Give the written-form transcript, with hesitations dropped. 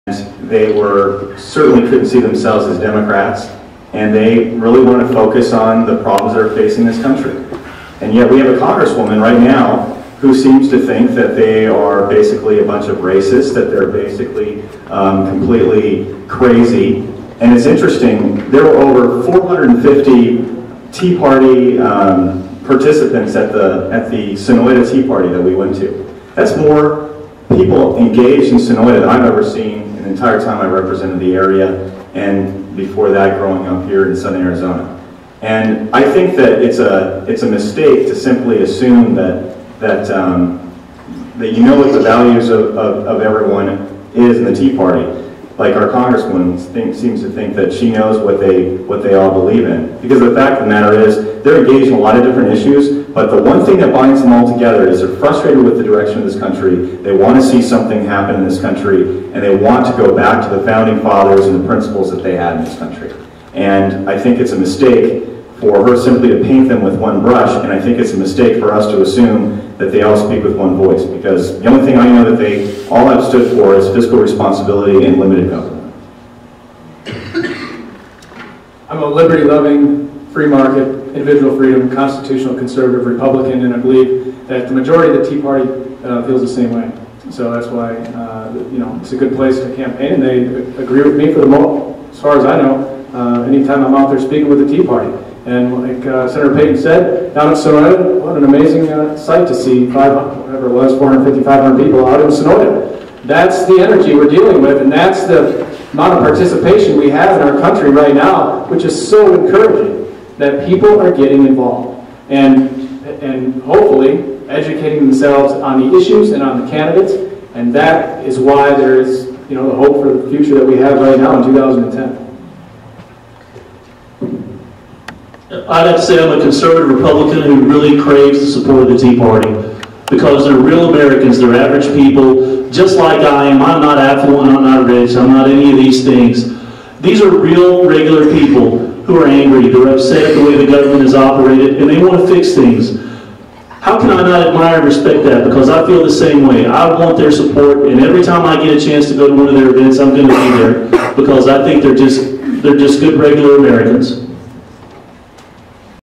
They certainly couldn't see themselves as Democrats, and they really want to focus on the problems that are facing this country. And yet we have a congresswoman right now who seems to think that they are basically a bunch of racists, that they're basically completely crazy. And it's interesting, there were over 450 Tea Party participants at the Sonoita Tea Party that we went to. That's more people engaged in Sonoita than I've ever seen in the entire time I represented the area, and before that growing up here in Southern Arizona. And I think that it's a mistake to simply assume that you know what the values of everyone is in the Tea Party. Like our congresswoman seems to think that she knows what they all believe in. Because the fact of the matter is, they're engaged in a lot of different issues, but the one thing that binds them all together is they're frustrated with the direction of this country. They want to see something happen in this country, and they want to go back to the founding fathers and the principles that they had in this country. And I think it's a mistake for her simply to paint them with one brush, and I think it's a mistake for us to assume that they all speak with one voice, because the only thing I know that they all have stood for is fiscal responsibility and limited government. I'm a liberty-loving, free market, individual freedom, constitutional conservative Republican, and I believe that the majority of the Tea Party feels the same way. So that's why it's a good place to campaign, and they agree with me for the most, as far as I know, anytime I'm out there speaking with the Tea Party. And like Senator Payton said, down in Sonoita, what an amazing sight to see 450, 500 people out in Sonoita. That's the energy we're dealing with, and that's the amount of participation we have in our country right now, which is so encouraging, that people are getting involved and hopefully educating themselves on the issues and on the candidates, and that is why there is the hope for the future that we have right now in 2010. I'd have to say I'm a conservative Republican who really craves the support of the Tea Party, because they're real Americans, they're average people, just like I am. I'm not affluent, I'm not rich, I'm not any of these things. These are real, regular people who are angry, they're upset at the way the government is operated, and they want to fix things. How can I not admire and respect that? Because I feel the same way. I want their support, and every time I get a chance to go to one of their events, I'm going to be there, because I think they're just good, regular Americans.